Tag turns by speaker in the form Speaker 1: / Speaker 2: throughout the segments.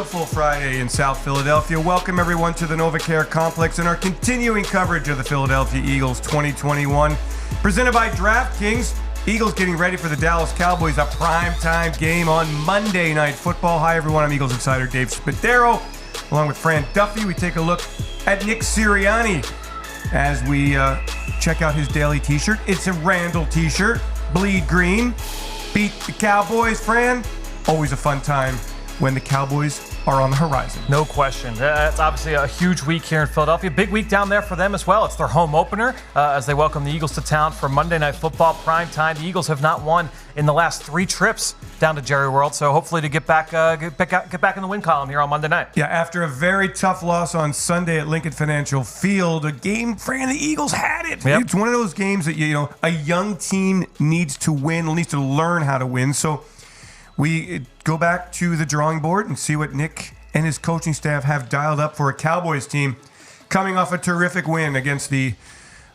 Speaker 1: beautiful Friday in South Philadelphia. Welcome everyone to the NovaCare Complex and our continuing coverage of the Philadelphia Eagles 2021. Presented by DraftKings. Eagles getting ready for the Dallas Cowboys, a primetime game on Monday Night Football. Hi everyone, I'm Eagles insider Dave Spadaro. Along with Fran Duffy, we take a look at Nick Sirianni as we check out his daily t-shirt. It's a Randall t-shirt, bleed green. Beat the Cowboys, Fran. Always a fun time when the Cowboys are on the horizon.
Speaker 2: No question. That's obviously a huge week here in Philadelphia. Big week down there for them as well. It's their home opener as they welcome the Eagles to town for Monday Night Football prime time. The Eagles have not won in the last 3 trips down to Jerry World, so hopefully to get back in the win column here on Monday night.
Speaker 1: Yeah, after a very tough loss on Sunday at Lincoln Financial Field, a game, Fran, the Eagles had it. Yep. It's one of those games that a young team needs to win, needs to learn how to win. So we go back to the drawing board and see what Nick and his coaching staff have dialed up for a Cowboys team coming off a terrific win against the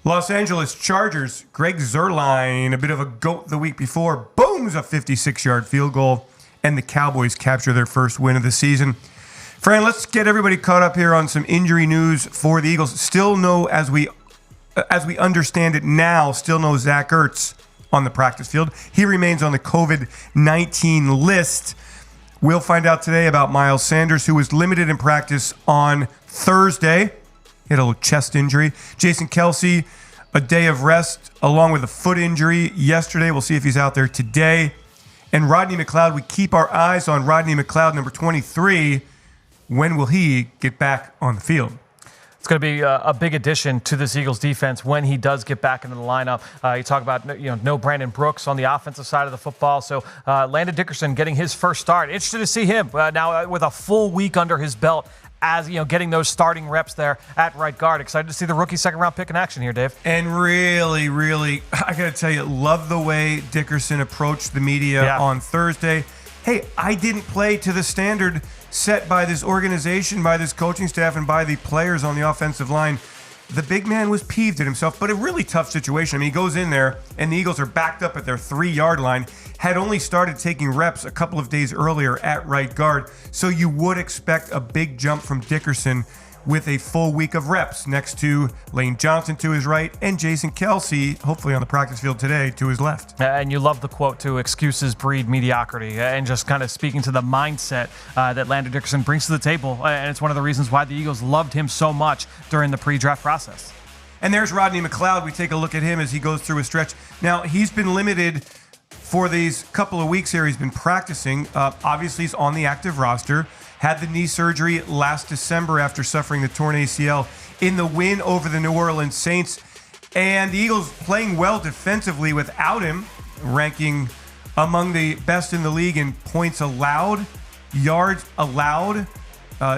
Speaker 1: Los Angeles Chargers. Greg Zuerlein, a bit of a goat the week before, booms a 56-yard field goal, and the Cowboys capture their first win of the season. Fran, let's get everybody caught up here on some injury news for the Eagles. Still no, as we understand it now, still no Zach Ertz on the practice field. He remains on the COVID-19 list. We'll find out today about Miles Sanders, who was limited in practice on Thursday. He had a little chest injury. Jason Kelce, a day of rest, along with a foot injury yesterday. We'll see if he's out there today. And Rodney McLeod, we keep our eyes on Rodney McLeod, number 23. When will he get back on the field?
Speaker 2: It's going to be a big addition to this Eagles defense when he does get back into the lineup. You talk about no Brandon Brooks on the offensive side of the football. So Landon Dickerson getting his first start. Interested to see him now with a full week under his belt as getting those starting reps there at right guard. Excited to see the rookie second-round pick in action here, Dave.
Speaker 1: And really, really, I got to tell you, love the way Dickerson approached the media on Thursday. Hey, I didn't play to the standard set by this organization, by this coaching staff, and by the players on the offensive line. The big man was peeved at himself, but a really tough situation. I mean, he goes in there, and the Eagles are backed up at their 3-yard line, had only started taking reps a couple of days earlier at right guard, so you would expect a big jump from Dickerson with a full week of reps next to Lane Johnson to his right and Jason Kelce, hopefully on the practice field today, to his left.
Speaker 2: And you love the quote, too, excuses breed mediocrity, and just kind of speaking to the mindset that Landon Dickerson brings to the table. And it's one of the reasons why the Eagles loved him so much during the pre-draft process.
Speaker 1: And there's Rodney McLeod. We take a look at him as he goes through a stretch. Now, he's been limited for these couple of weeks here. He's been practicing. Obviously, he's on the active roster. Had the knee surgery last December after suffering the torn ACL in the win over the New Orleans Saints. And the Eagles playing well defensively without him, ranking among the best in the league in points allowed, yards allowed.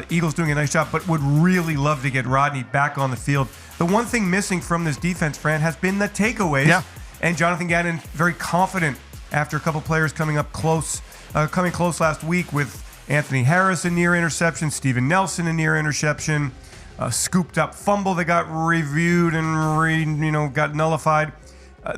Speaker 1: Eagles doing a nice job, but would really love to get Rodney back on the field. The one thing missing from this defense, Fran, has been the takeaways. Yeah. And Jonathan Gannon very confident after a couple players coming close last week with Anthony Harris, a near interception. Steven Nelson, a near interception. A scooped up fumble that got reviewed and got nullified.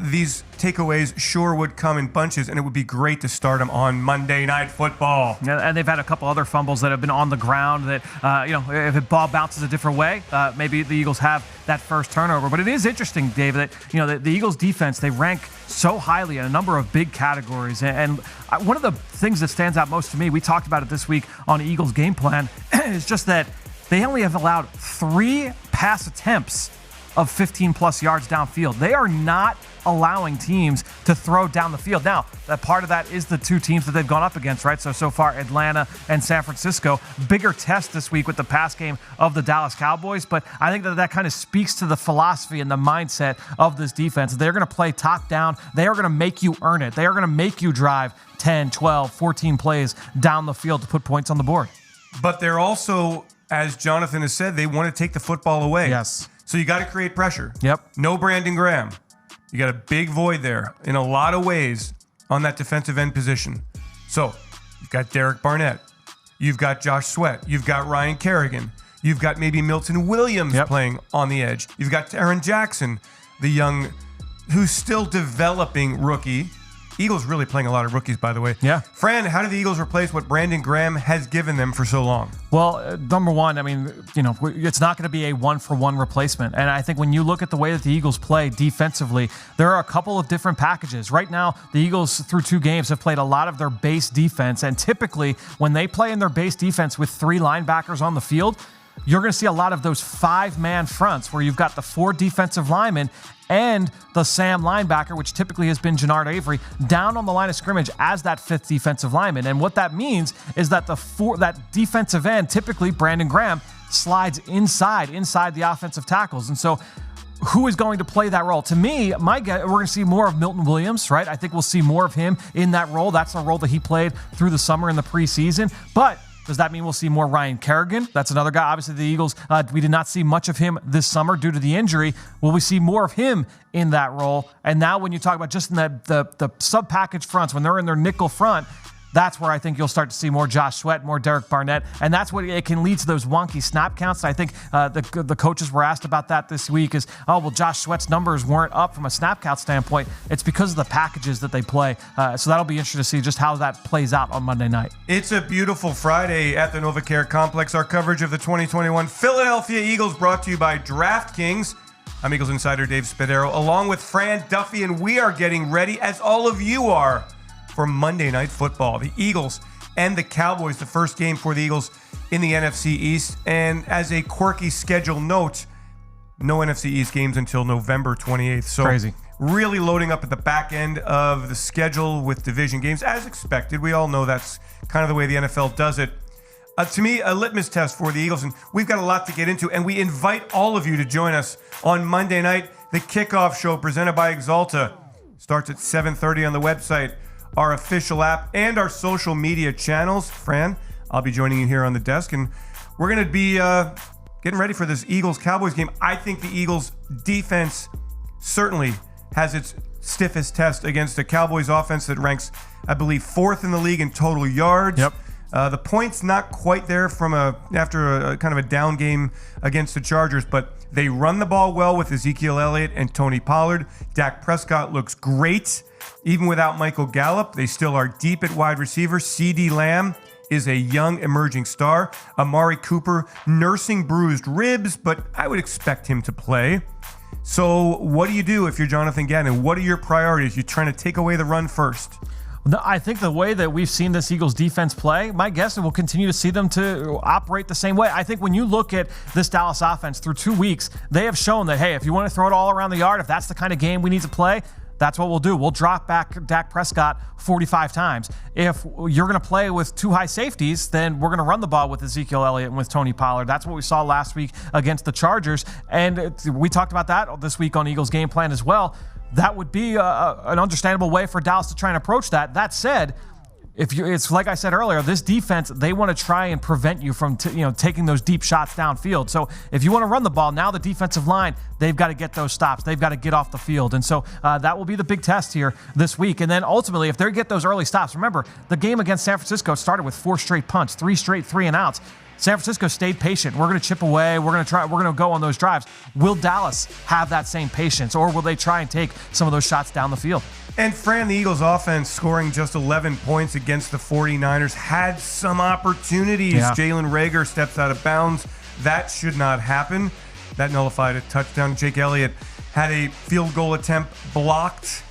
Speaker 1: These takeaways sure would come in bunches, and it would be great to start them on Monday Night Football.
Speaker 2: Yeah, and they've had a couple other fumbles that have been on the ground that, if a ball bounces a different way, maybe the Eagles have that first turnover. But it is interesting, Dave, that the Eagles defense, they rank so highly in a number of big categories. And one of the things that stands out most to me, we talked about it this week on the Eagles game plan, is just that they only have allowed 3 pass attempts of 15-plus yards downfield. They are not allowing teams to throw down the field. Now, that part of that is the 2 teams that they've gone up against, right? So far, Atlanta and San Francisco. Bigger test this week with the pass game of the Dallas Cowboys, but I think that kind of speaks to the philosophy and the mindset of this defense. They're going to play top down. They are going to make you earn it. They are going to make you drive 10, 12, 14 plays down the field to put points on the board.
Speaker 1: But they're also, as Jonathan has said, they want to take the football away.
Speaker 2: Yes.
Speaker 1: So you got to create pressure.
Speaker 2: Yep.
Speaker 1: No Brandon Graham. You got a big void there in a lot of ways on that defensive end position. So you've got Derek Barnett. You've got Josh Sweat. You've got Ryan Kerrigan. You've got maybe Milton Williams playing on the edge. You've got Aaron Jackson, the young, who's still developing rookie. Eagles really playing a lot of rookies, by the way.
Speaker 2: Yeah.
Speaker 1: Fran, how do the Eagles replace what Brandon Graham has given them for so long?
Speaker 2: Well, number one, I mean, it's not going to be a one-for-one replacement. And I think when you look at the way that the Eagles play defensively, there are a couple of different packages. Right now, the Eagles, through 2 games, have played a lot of their base defense. And typically, when they play in their base defense with 3 linebackers on the field, you're going to see a lot of those 5-man fronts where you've got the 4 defensive linemen and the Sam linebacker, which typically has been Jannard Avery, down on the line of scrimmage as that 5th defensive lineman. And what that means is that that defensive end, typically Brandon Graham, slides inside the offensive tackles. And so who is going to play that role? To me, my guess, we're going to see more of Milton Williams, right? I think we'll see more of him in that role. That's a role that he played through the summer in the preseason. But does that mean we'll see more Ryan Kerrigan? That's another guy. Obviously, the Eagles, we did not see much of him this summer due to the injury. Will we see more of him in that role? And now when you talk about just in the sub-package fronts, when they're in their nickel front, that's where I think you'll start to see more Josh Sweat, more Derek Barnett, and that's what it can lead to, those wonky snap counts. I think the coaches were asked about that this week is, Josh Sweat's numbers weren't up from a snap count standpoint. It's because of the packages that they play. So that'll be interesting to see just how that plays out on Monday night.
Speaker 1: It's a beautiful Friday at the NovaCare Complex. Our coverage of the 2021 Philadelphia Eagles brought to you by DraftKings. I'm Eagles insider Dave Spadaro, along with Fran Duffy, and we are getting ready, as all of you are, for Monday Night Football. The Eagles and the Cowboys, the first game for the Eagles in the NFC East. And as a quirky schedule note, no NFC East games until November 28th. So
Speaker 2: crazy.
Speaker 1: Really loading up at the back end of the schedule with division games, as expected. We all know that's kind of the way the NFL does it. To me, a litmus test for the Eagles, and we've got a lot to get into, and we invite all of you to join us on Monday night. The kickoff show presented by Exalta starts at 7:30 on the website, our official app, and our social media channels. Fran, I'll be joining you here on the desk, and we're going to be getting ready for this Eagles-Cowboys game. I think the Eagles' defense certainly has its stiffest test against a Cowboys offense that ranks, I believe, 4th in the league in total yards.
Speaker 2: Yep.
Speaker 1: The points not quite there after a kind of a down game against the Chargers, but they run the ball well with Ezekiel Elliott and Tony Pollard. Dak Prescott looks great. Even without Michael Gallup, they still are deep at wide receiver. CeeDee Lamb is a young emerging star. Amari Cooper nursing bruised ribs, but I would expect him to play. So what do you do if you're Jonathan Gannon? What are your priorities? You're trying to take away the run first.
Speaker 2: I think the way that we've seen this Eagles defense play, my guess is we'll continue to see them to operate the same way. I think when you look at this Dallas offense through 2 weeks, they have shown that, hey, if you want to throw it all around the yard, if that's the kind of game we need to play, that's what we'll do. We'll drop back Dak Prescott 45 times. If you're going to play with 2 high safeties, then we're going to run the ball with Ezekiel Elliott and with Tony Pollard. That's what we saw last week against the Chargers. And we talked about that this week on Eagles Game Plan as well. That would be an understandable way for Dallas to try and approach that. That said, it's like I said earlier, this defense, they want to try and prevent you from taking those deep shots downfield. So if you want to run the ball, now the defensive line, they've got to get those stops. They've got to get off the field. And so that will be the big test here this week. And then ultimately, if they get those early stops, remember, the game against San Francisco started with 4 straight punts, 3 straight 3-and-outs. San Francisco stayed patient. We're going to chip away. We're going to go on those drives. Will Dallas have that same patience, or will they try and take some of those shots down the field?
Speaker 1: And Fran, the Eagles offense scoring just 11 points against the 49ers had some opportunities.
Speaker 2: Yeah.
Speaker 1: Jalen Reagor steps out of bounds. That should not happen. That nullified a touchdown. Jake Elliott had a field goal attempt blocked.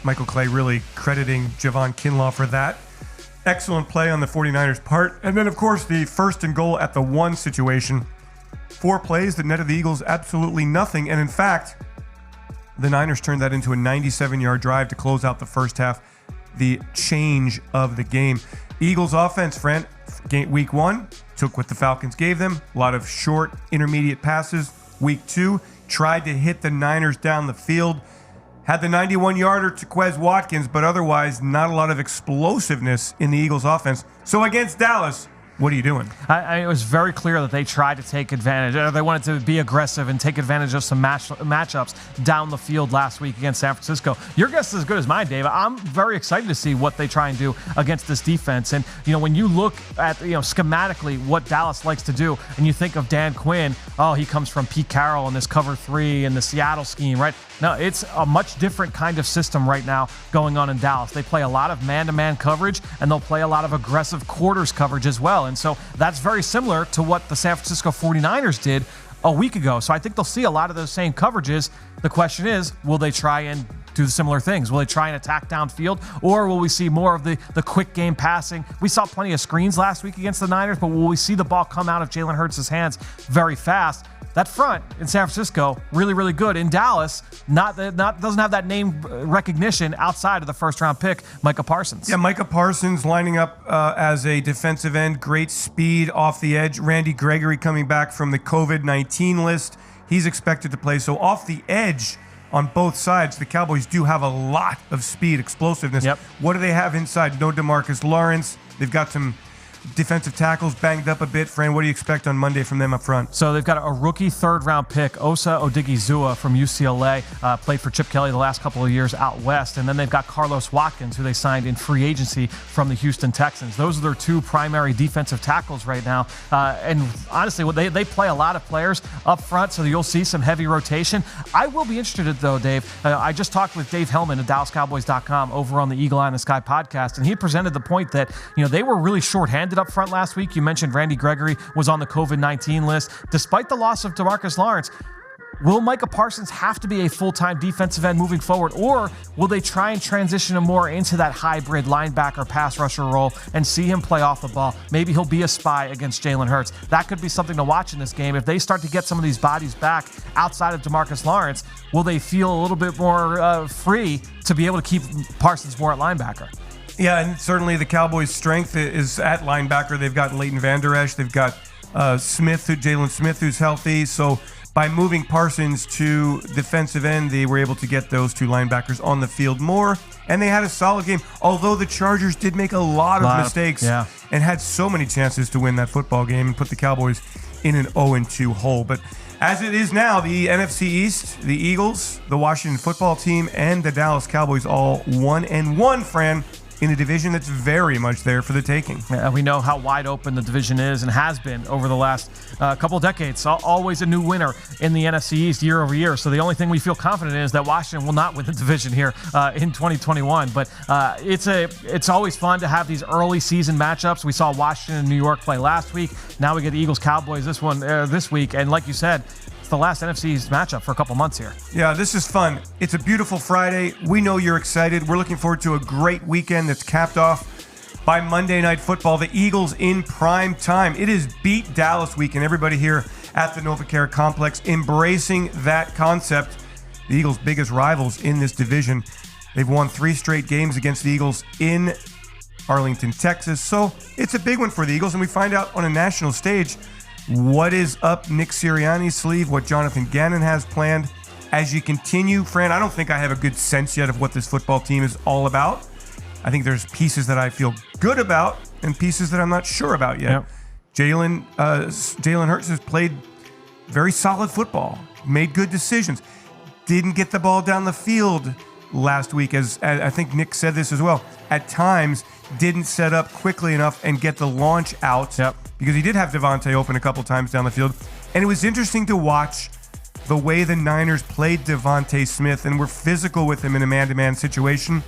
Speaker 1: Michael Clay really crediting Javon Kinlaw for that. Excellent play on the 49ers' part. And then, of course, the 1st and goal at the 1 situation. 4 plays that netted the Eagles absolutely nothing. And in fact, the Niners turned that into a 97-yard drive to close out the first half, the change of the game. Eagles offense, Fran, week 1, took what the Falcons gave them. A lot of short, intermediate passes. Week 2, tried to hit the Niners down the field. Had the 91-yarder to Quez Watkins, but otherwise not a lot of explosiveness in the Eagles offense. So against Dallas, what are you doing?
Speaker 2: It was very clear that they tried to take advantage, or they wanted to be aggressive and take advantage of some matchups down the field last week against San Francisco. Your guess is as good as mine, Dave. I'm very excited to see what they try and do against this defense. And, when you look at, schematically what Dallas likes to do, and you think of Dan Quinn, he comes from Pete Carroll and this cover 3 and the Seattle scheme, right? No, it's a much different kind of system right now going on in Dallas. They play a lot of man-to-man coverage, and they'll play a lot of aggressive quarters coverage as well. And so that's very similar to what the San Francisco 49ers did a week ago. So I think they'll see a lot of those same coverages. The question is, will they try and do similar things? Will they try and attack downfield, or will we see more of the quick game passing? We saw plenty of screens last week against the Niners, but will we see the ball come out of Jalen Hurts' hands very fast? That front in San Francisco, really, really good. In Dallas, doesn't have that name recognition outside of the first-round pick, Micah Parsons.
Speaker 1: Yeah, Micah Parsons lining up as a defensive end, great speed off the edge. Randy Gregory coming back from the COVID-19 list. He's expected to play. So off the edge on both sides, the Cowboys do have a lot of speed, explosiveness.
Speaker 2: Yep.
Speaker 1: What do they have inside? No DeMarcus Lawrence. They've got some defensive tackles banged up a bit. Fran, what do you expect on Monday from them up front?
Speaker 2: So they've got a rookie third-round pick, Osa Odigizua from UCLA, played for Chip Kelly the last couple of years out west. And then they've got Carlos Watkins, who they signed in free agency from the Houston Texans. Those are their two primary defensive tackles right now. And honestly, they play a lot of players up front, so you'll see some heavy rotation. I will be interested, though, Dave. I just talked with Dave Hellman at DallasCowboys.com over on the Eagle Eye in the Sky podcast, and he presented the point that, they were really shorthanded up front last week. You mentioned Randy Gregory was on the COVID-19 list. Despite the loss of DeMarcus Lawrence, will Micah Parsons have to be a full-time defensive end moving forward, or will they try and transition him more into that hybrid linebacker pass rusher role and see him play off the ball? Maybe he'll be a spy against Jalen Hurts. That could be something to watch in this game. If they start to get some of these bodies back outside of DeMarcus Lawrence, will they feel a little bit more free to be able to keep Parsons more at linebacker?
Speaker 1: Yeah, and certainly the Cowboys' strength is at linebacker. They've got Leighton Vander Esch. They've got Jalen Smith, who's healthy. So by moving Parsons to defensive end, they were able to get those two linebackers on the field more. And they had a solid game, although the Chargers did make a lot of mistakes and had so many chances to win that football game and put the Cowboys in an 0-2 hole. But as it is now, the NFC East, the Eagles, the Washington football team, and the Dallas Cowboys all 1-1, Fran, in a division that's very much there for the taking.
Speaker 2: Yeah, we know how wide open the division is and has been over the last couple of decades. Always a new winner in the NFC East year over year. So the only thing we feel confident in is that Washington will not win the division here in 2021. But it's always fun to have these early season matchups. We saw Washington and New York play last week. Now we get the Eagles Cowboys this week. And like you said, it's the last NFC East matchup for a couple months here.
Speaker 1: Yeah, this is fun. It's a beautiful Friday. We know you're excited. We're looking forward to a great weekend that's capped off by Monday Night Football. The Eagles in prime time. It is Beat Dallas week, and everybody here at the NovaCare Complex embracing that concept. The Eagles' biggest rivals in this division. They've won 3 straight games against the Eagles in Arlington, Texas. So it's a big one for the Eagles, and we find out on a national stage what is up Nick Sirianni's sleeve, what Jonathan Gannon has planned. As you continue, Fran, I don't think I have a good sense yet of what this football team is all about. I think there's pieces that I feel good about and pieces that I'm not sure about yet. Yep. Jalen Hurts has played very solid football, made good decisions, didn't get the ball down the field last week, as I think Nick said this as well. At times, didn't set up quickly enough and get the launch out.
Speaker 2: Yep.
Speaker 1: Because he did have Devontae open a couple times down the field. And it was interesting to watch the way the Niners played Devontae Smith and were physical with him in a man-to-man situation.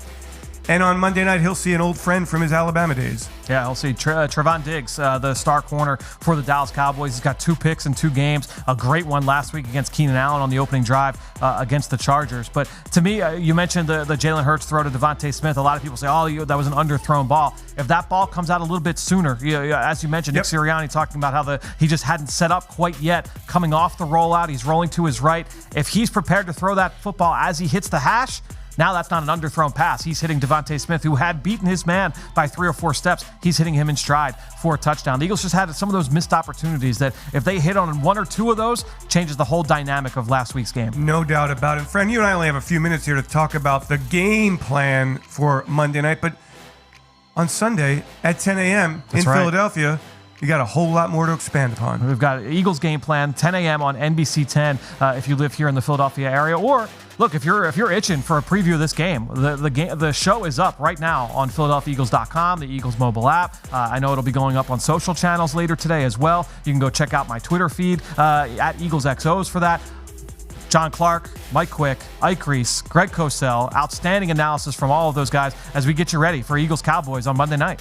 Speaker 1: And on Monday night, he'll see an old friend from his Alabama days.
Speaker 2: Yeah, he'll see Trevon Diggs, the star corner for the Dallas Cowboys. He's got 2 picks in 2 games. A great one last week against Keenan Allen on the opening drive against the Chargers. But to me, you mentioned the Jalen Hurts throw to Devontae Smith. A lot of people say, that was an underthrown ball. If that ball comes out a little bit sooner, as you mentioned, Nick Sirianni talking about how he just hadn't set up quite yet. Coming off the rollout, he's rolling to his right. If he's prepared to throw that football as he hits the hash, now that's not an underthrown pass. He's hitting Devontae Smith, who had beaten his man by 3 or 4 steps. He's hitting him in stride for a touchdown. The Eagles just had some of those missed opportunities that if they hit on 1 or 2 of those, changes the whole dynamic of last week's game.
Speaker 1: No doubt about it. Friend, you and I only have a few minutes here to talk about the game plan for Monday night, but on Sunday at 10 a.m. in Philadelphia, you got a whole lot more to expand upon.
Speaker 2: We've got Eagles game plan, 10 a.m. on NBC 10 if you live here in the Philadelphia area. Or look, if you're itching for a preview of this game, the show is up right now on PhiladelphiaEagles.com, the Eagles mobile app. I know it'll be going up on social channels later today as well. You can go check out my Twitter feed at EaglesXOs for that. John Clark, Mike Quick, Ike Reese, Greg Cosell, outstanding analysis from all of those guys as we get you ready for Eagles Cowboys on Monday night.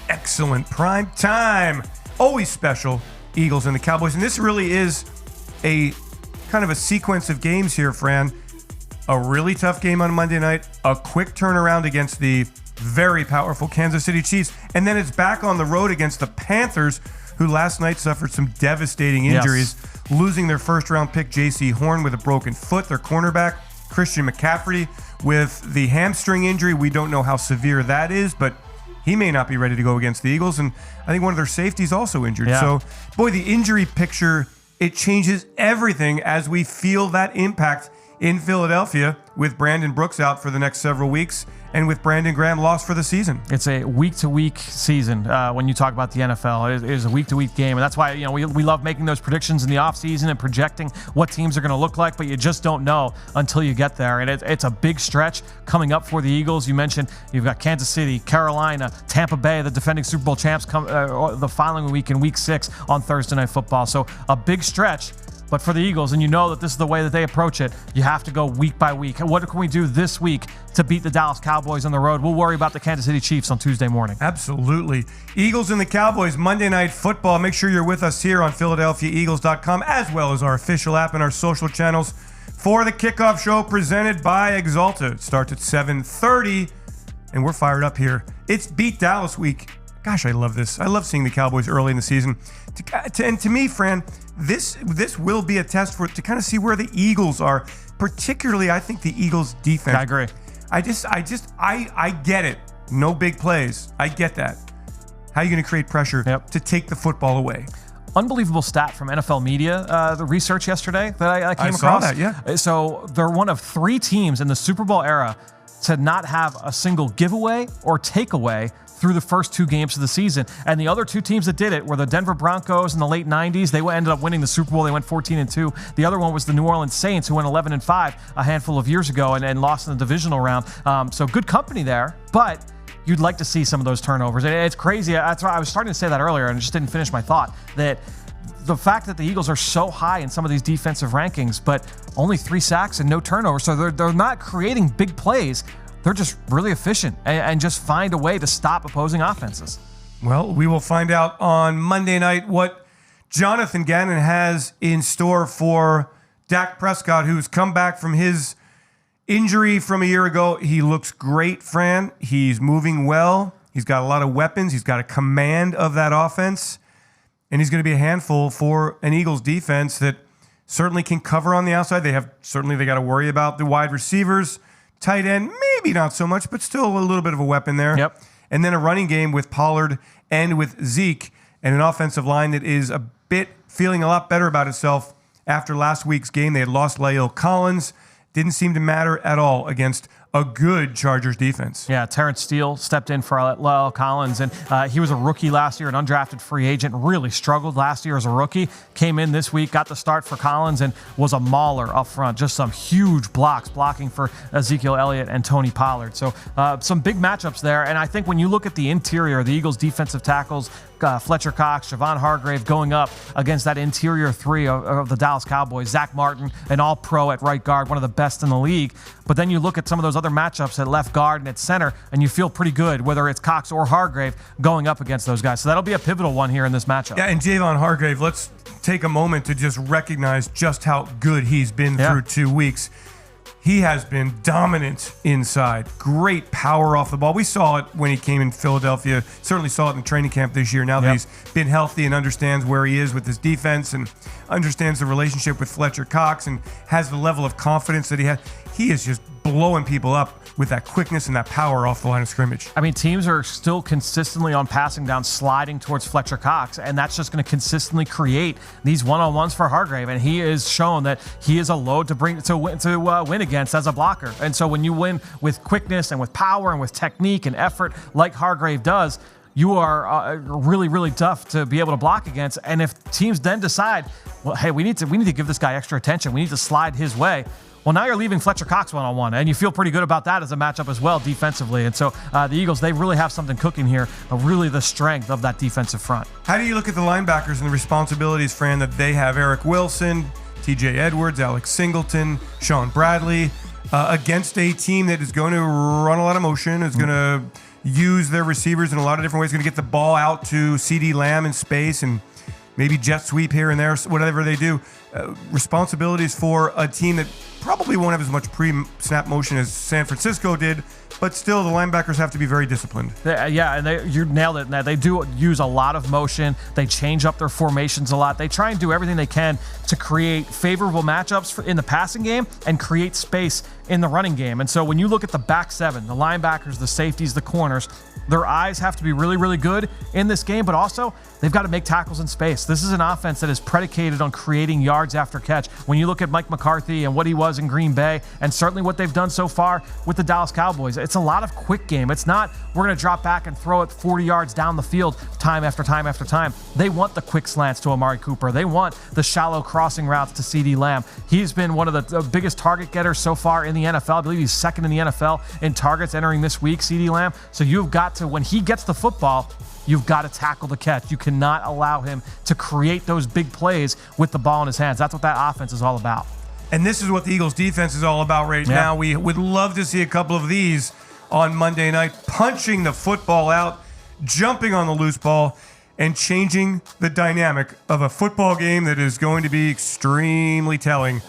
Speaker 1: Excellent prime time. Always special, Eagles and the Cowboys. And this really is a kind of a sequence of games here, Fran. A really tough game on Monday night, a quick turnaround against the very powerful Kansas City Chiefs, and then it's back on the road against the Panthers, who last night suffered some devastating injuries, losing their first-round pick J.C. Horn with a broken foot, their cornerback, Christian McCaffrey, with the hamstring injury. We don't know how severe that is, but he may not be ready to go against the Eagles, and I think one of their safeties also injured.
Speaker 2: Yeah.
Speaker 1: So, boy, the injury picture, it changes everything as we feel that impact in Philadelphia with Brandon Brooks out for the next several weeks and with Brandon Graham lost for the season.
Speaker 2: It's a week-to-week season when you talk about the NFL. It is a week-to-week game, and that's why we love making those predictions in the offseason and projecting what teams are going to look like, but you just don't know until you get there. And it's a big stretch coming up for the Eagles. You mentioned you've got Kansas City, Carolina, Tampa Bay, the defending Super Bowl champs, the following week in Week 6 on Thursday Night Football. So a big stretch. But for the Eagles, and you know that this is the way that they approach it, you have to go week by week. What can we do this week to beat the Dallas Cowboys on the road? We'll worry about the Kansas City Chiefs on Tuesday morning.
Speaker 1: Absolutely. Eagles and the Cowboys, Monday Night Football. Make sure you're with us here on PhiladelphiaEagles.com, as well as our official app and our social channels for the kickoff show presented by Exalta. It starts at 7:30, and we're fired up here. It's Beat Dallas week. Gosh, I love this. I love seeing the Cowboys early in the season. And to me, Fran, this will be a test to kind of see where the Eagles are. Particularly, I think the Eagles' defense.
Speaker 2: I agree.
Speaker 1: I get it. No big plays. I get that. How are you going to create pressure to take the football away?
Speaker 2: Unbelievable stat from NFL Media, the research yesterday that I came across.
Speaker 1: I saw that, yeah.
Speaker 2: So they're one of 3 teams in the Super Bowl era to not have a single giveaway or takeaway through the first 2 games of the season. And the other 2 teams that did it were the Denver Broncos in the late 90s. They ended up winning the Super Bowl. They went 14-2. The other one was the New Orleans Saints, who went 11-5 a handful of years ago and lost in the divisional round. So good company there, but you'd like to see some of those turnovers. And it's crazy. That's why I was starting to say that earlier and just didn't finish my thought, that the fact that the Eagles are so high in some of these defensive rankings, but only 3 sacks and no turnovers. So they're not creating big plays. They're just really efficient and just find a way to stop opposing offenses.
Speaker 1: Well, we will find out on Monday night what Jonathan Gannon has in store for Dak Prescott, who's come back from his injury from a year ago. He looks great, Fran. He's moving well. He's got a lot of weapons. He's got a command of that offense. And he's going to be a handful for an Eagles defense that certainly can cover on the outside. They got to worry about the wide receivers. Tight end, maybe not so much, but still a little bit of a weapon there.
Speaker 2: Yep.
Speaker 1: And then a running game with Pollard and with Zeke, and an offensive line that is a bit feeling a lot better about itself after last week's game. They had lost La'el Collins. Didn't seem to matter at all against a good Chargers defense.
Speaker 2: Yeah, Terrence Steele stepped in for La'el Collins, and he was a rookie last year, an undrafted free agent, really struggled last year as a rookie. Came in this week, got the start for Collins, and was a mauler up front. Just some huge blocking for Ezekiel Elliott and Tony Pollard. So some big matchups there, and I think when you look at the interior, the Eagles' defensive tackles, Fletcher Cox, Javon Hargrave going up against that interior 3 of the Dallas Cowboys. Zach Martin, an all-pro at right guard, one of the best in the league. But then you look at some of those other matchups at left guard and at center, and you feel pretty good, whether it's Cox or Hargrave, going up against those guys. So that'll be a pivotal one here in this matchup.
Speaker 1: Yeah, and Javon Hargrave, let's take a moment to just recognize just how good he's been through 2 weeks. He has been dominant inside. Great power off the ball. We saw it when he came in Philadelphia. Certainly saw it in training camp this year. Now that he's been healthy and understands where he is with his defense and understands the relationship with Fletcher Cox and has the level of confidence that he has, he is just blowing people up with that quickness and that power off the line of scrimmage.
Speaker 2: I mean, teams are still consistently on passing down, sliding towards Fletcher Cox, and that's just going to consistently create these one-on-ones for Hargrave. And he has shown that he is a load to win against as a blocker. And so when you win with quickness and with power and with technique and effort like Hargrave does, you are really, really tough to be able to block against. And if teams then decide, well, hey, we need to give this guy extra attention, we need to slide his way, well, now you're leaving Fletcher Cox one-on-one, and you feel pretty good about that as a matchup as well defensively. And so the Eagles, they really have something cooking here, really the strength of that defensive front.
Speaker 1: How do you look at the linebackers and the responsibilities, Fran, that they have? Eric Wilson, TJ Edwards, Alex Singleton, Sean Bradley, against a team that is going to run a lot of motion, is going to use their receivers in a lot of different ways, going to get the ball out to CD Lamb in space and maybe jet sweep here and there, whatever they do. Responsibilities for a team that probably won't have as much pre-snap motion as San Francisco did, but still the linebackers have to be very disciplined.
Speaker 2: Yeah, and you nailed it. They do use a lot of motion. They change up their formations a lot. They try and do everything they can to create favorable matchups in the passing game and create space in the running game. And so when you look at the back seven, the linebackers, the safeties, the corners, their eyes have to be really, really good in this game, but also they've got to make tackles in space. This is an offense that is predicated on creating yards after catch. When you look at Mike McCarthy and what he was in Green Bay, and certainly what they've done so far with the Dallas Cowboys, it's a lot of quick game. It's not, we're going to drop back and throw it 40 yards down the field time after time after time. They want the quick slants to Amari Cooper. They want the shallow crossing routes to CD Lamb. He's been one of the biggest target getters so far in the NFL. I believe he's second in the NFL in targets entering this week, CD Lamb. So you've got to, when he gets the football, you've got to tackle the catch. You cannot allow him to create those big plays with the ball in his hands. That's what that offense is all about.
Speaker 1: And this is what the Eagles defense is all about right now. We would love to see a couple of these on Monday night, punching the football out, jumping on the loose ball, and changing the dynamic of a football game that is going to be extremely telling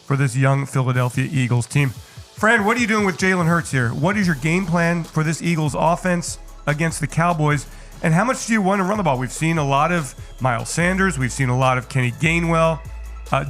Speaker 1: for this young Philadelphia Eagles team. Fran, what are you doing with Jalen Hurts here? What is your game plan for this Eagles offense against the Cowboys? And how much do you want to run the ball? We've seen a lot of Miles Sanders. We've seen a lot of Kenny Gainwell.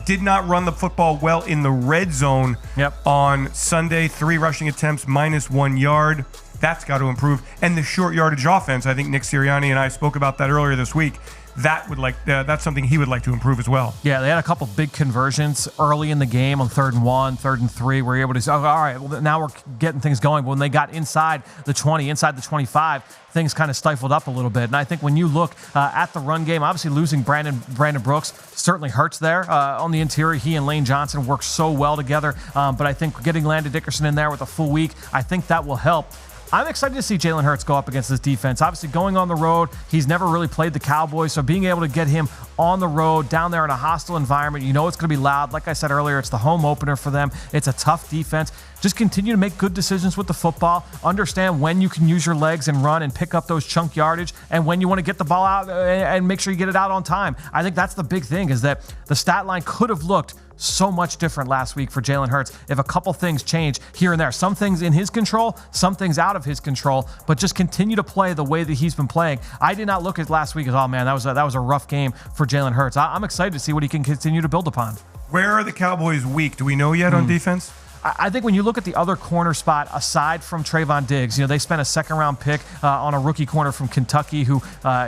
Speaker 1: Did not run the football well in the red zone on Sunday. 3 rushing attempts, -1 yard. That's got to improve. And the short yardage offense, I think Nick Sirianni and I spoke about that earlier this week. That's something he would like to improve as well.
Speaker 2: Yeah, they had a couple big conversions early in the game on 3rd and 1, 3rd and 3. We're able to say, all right, well, now we're getting things going. But when they got inside the 20, inside the 25, things kind of stifled up a little bit. And I think when you look at the run game, obviously losing Brandon Brooks certainly hurts there. On the interior, he and Lane Johnson work so well together. But I think getting Landon Dickerson in there with a full week, I think that will help. I'm excited to see Jalen Hurts go up against this defense. Obviously, going on the road, he's never really played the Cowboys, so being able to get him on the road, down there in a hostile environment, you know it's going to be loud. Like I said earlier, it's the home opener for them. It's a tough defense. Just continue to make good decisions with the football. Understand when you can use your legs and run and pick up those chunk yardage, and when you want to get the ball out and make sure you get it out on time. I think that's the big thing, is that the stat line could have looked so much different last week for Jalen Hurts if a couple things change here and there. Some things in his control, some things out of his control, but just continue to play the way that he's been playing. I did not look at last week as, oh man, that was a rough game for Jalen Hurts. I'm excited to see what he can continue to build upon.
Speaker 1: Where are the Cowboys weak? Do we know yet on defense?
Speaker 2: I think when you look at the other corner spot, aside from Trayvon Diggs, they spent a 2nd-round pick on a rookie corner from Kentucky who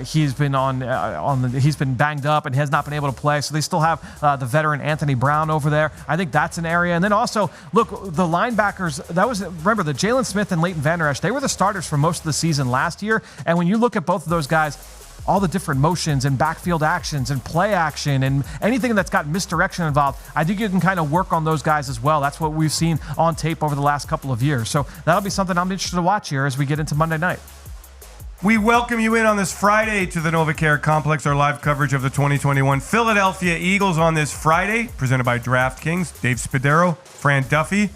Speaker 2: he's been he's been banged up and has not been able to play. So they still have the veteran Anthony Brown over there. I think that's an area. And then also, look, the linebackers, remember the Jalen Smith and Leighton Vander Esch, they were the starters for most of the season last year. And when you look at both of those guys, all the different motions and backfield actions and play action and anything that's got misdirection involved, I think you can kind of work on those guys as well. That's what we've seen on tape over the last couple of years. So that'll be something I'm interested to watch here as we get into Monday night.
Speaker 1: We welcome you in on this Friday to the NovaCare Complex, our live coverage of the 2021 Philadelphia Eagles on this Friday, presented by DraftKings. Dave Spadaro, Fran Duffy.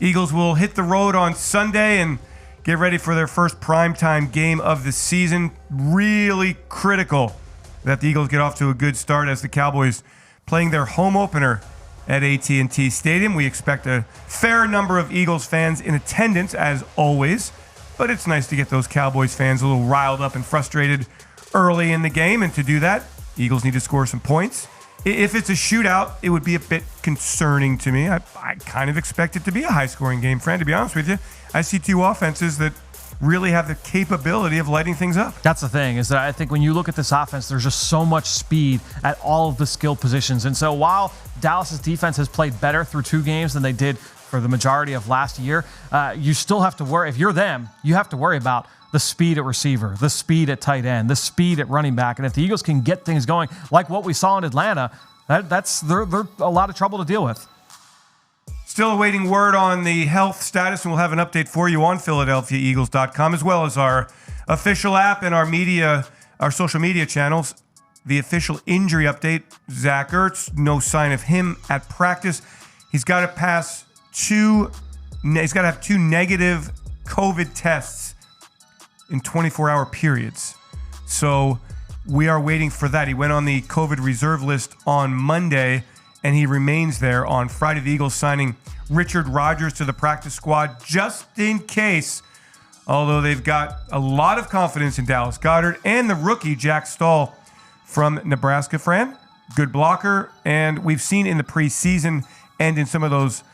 Speaker 1: Eagles will hit the road on Sunday and get ready for their first primetime game of the season. Really critical that the Eagles get off to a good start as the Cowboys playing their home opener at AT&T Stadium. We expect a fair number of Eagles fans in attendance, as always, but it's nice to get those Cowboys fans a little riled up and frustrated early in the game, and to do that, Eagles need to score some points. If it's a shootout, it would be a bit concerning to me. I kind of expect it to be a high-scoring game, Fran, to be honest with you. I see two offenses that really have the capability of lighting things up.
Speaker 2: That's the thing, is that I think when you look at this offense, there's just so much speed at all of the skill positions. And so while Dallas's defense has played better through 2 games than they did for the majority of last year, you still have to worry. If you're them, you have to worry about the speed at receiver, the speed at tight end, the speed at running back. And if the Eagles can get things going like what we saw in Atlanta, they're a lot of trouble to deal with.
Speaker 1: Still awaiting word on the health status, and we'll have an update for you on PhiladelphiaEagles.com, as well as our official app and our social media channels. The official injury update: Zach Ertz, no sign of him at practice. He's got to have two negative COVID tests in 24-hour periods. So we are waiting for that. He went on the COVID reserve list on Monday, and he remains there. On Friday, the Eagles signing Richard Rodgers to the practice squad just in case, although they've got a lot of confidence in Dallas Goedert and the rookie Jack Stahl from Nebraska. Fran, good blocker, and we've seen in the preseason and in some of those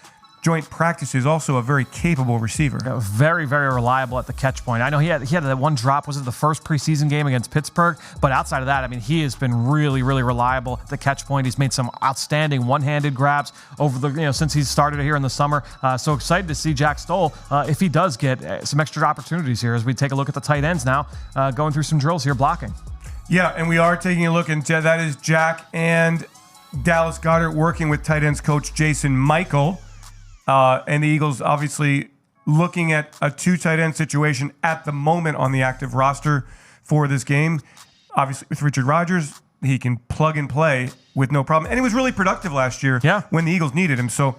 Speaker 1: joint practices also a very capable receiver.
Speaker 2: Very, very reliable at the catch point. I know he had that one drop. Was it the first preseason game against Pittsburgh? But outside of that, I mean, he has been really, really reliable at the catch point. He's made some outstanding one-handed grabs over since he's started here in the summer. So excited to see Jack Stoll if he does get some extra opportunities here as we take a look at the tight ends now, going through some drills here blocking.
Speaker 1: Yeah, and we are taking a look, and that is Jack and Dallas Goedert working with tight ends coach Jason Michael. And the Eagles obviously looking at a two tight end situation at the moment on the active roster for this game. Obviously, with Richard Rodgers, he can plug and play with no problem. And he was really productive last year when the Eagles needed him. So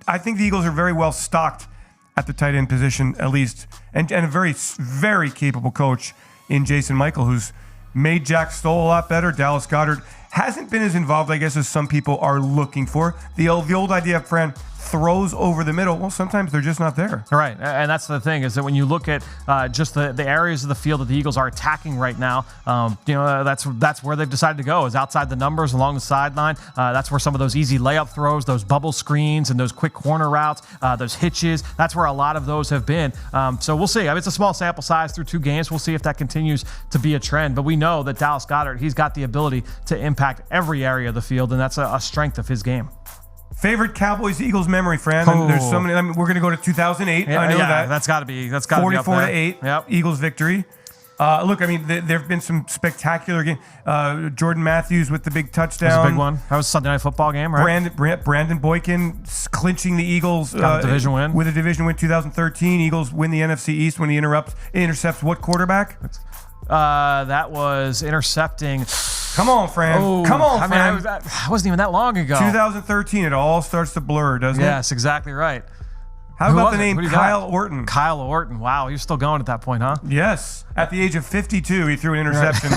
Speaker 1: I think the Eagles are very well stocked at the tight end position, at least, and a very, very capable coach in Jason Michael, who's made Jack Stoll a lot better. Dallas Goedert hasn't been as involved, I guess, as some people are looking for. The old idea, Fran, throws over the middle. Well, sometimes they're just not there.
Speaker 2: Right, and that's the thing, is that when you look at just the areas of the field that the Eagles are attacking right now, that's where they've decided to go, is outside the numbers along the sideline. That's where some of those easy layup throws, those bubble screens, and those quick corner routes, those hitches, that's where a lot of those have been. So we'll see. I mean, it's a small sample size through 2 games. We'll see if that continues to be a trend. But we know that Dallas Goedert, he's got the ability to impact every area of the field, and that's a strength of his game.
Speaker 1: Favorite Cowboys-Eagles memory, Fran? There's so many. I mean, we're going to go to 2008. I know that.
Speaker 2: That's got to be. That's got to be
Speaker 1: 44-8. Yep. Eagles victory. Look, I mean, there have been some spectacular games. Jordan Matthews with the big touchdown.
Speaker 2: That was a big one. That was a Sunday Night Football game, right?
Speaker 1: Brandon Boykin clinching the Eagles
Speaker 2: division win.
Speaker 1: With a division win 2013. Eagles win the NFC East when he intercepts what quarterback?
Speaker 2: That was intercepting.
Speaker 1: Come on, Fran. Come on, Fran.
Speaker 2: I wasn't even that long ago.
Speaker 1: 2013. It all starts to blur, doesn't it?
Speaker 2: Yes, exactly right.
Speaker 1: How about the name Kyle Orton?
Speaker 2: Kyle Orton. Wow, you're still going at that point, huh?
Speaker 1: Yes. At the age of 52, he threw an interception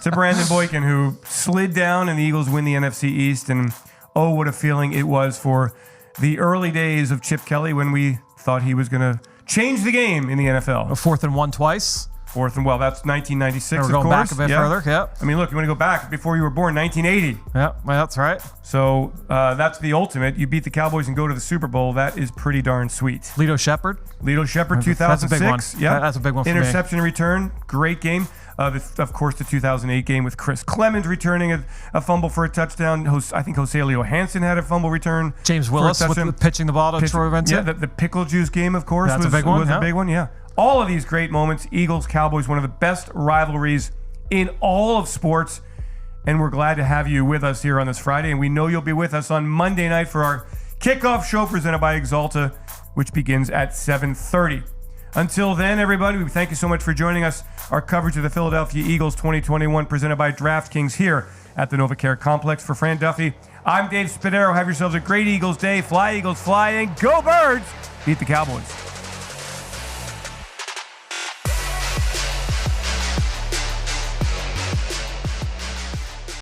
Speaker 1: to Brandon Boykin, who slid down, and the Eagles win the NFC East. And oh, what a feeling it was for the early days of Chip Kelly when we thought he was going to change the game in the NFL.
Speaker 2: 4th and 1 twice.
Speaker 1: Well, that's 1996,
Speaker 2: we're going back a bit further, yep.
Speaker 1: I mean, look, you want to go back before you were born, 1980.
Speaker 2: Yep, well, that's right.
Speaker 1: So that's the ultimate. You beat the Cowboys and go to the Super Bowl. That is pretty darn sweet.
Speaker 2: Lito Shepherd,
Speaker 1: 2006.
Speaker 2: That's a big one.
Speaker 1: Yeah,
Speaker 2: that's a big one for
Speaker 1: Interception return, great game. Of course, the 2008 game with Chris Clemens returning a fumble for a touchdown. I think Jose Leo Hansen had a fumble return.
Speaker 2: James Willis pitching the ball to Troy Vincent.
Speaker 1: Yeah, the pickle juice game, of course,
Speaker 2: was a big one.
Speaker 1: A big one, yeah. All of these great moments. Eagles, Cowboys, one of the best rivalries in all of sports. And we're glad to have you with us here on this Friday. And we know you'll be with us on Monday night for our kickoff show presented by Exalta, which begins at 7:30. Until then, everybody, we thank you so much for joining us. Our coverage of the Philadelphia Eagles 2021 presented by DraftKings here at the NovaCare Complex. For Fran Duffy, I'm Dave Spadaro. Have yourselves a great Eagles day. Fly, Eagles, fly, and go Birds! Beat the Cowboys.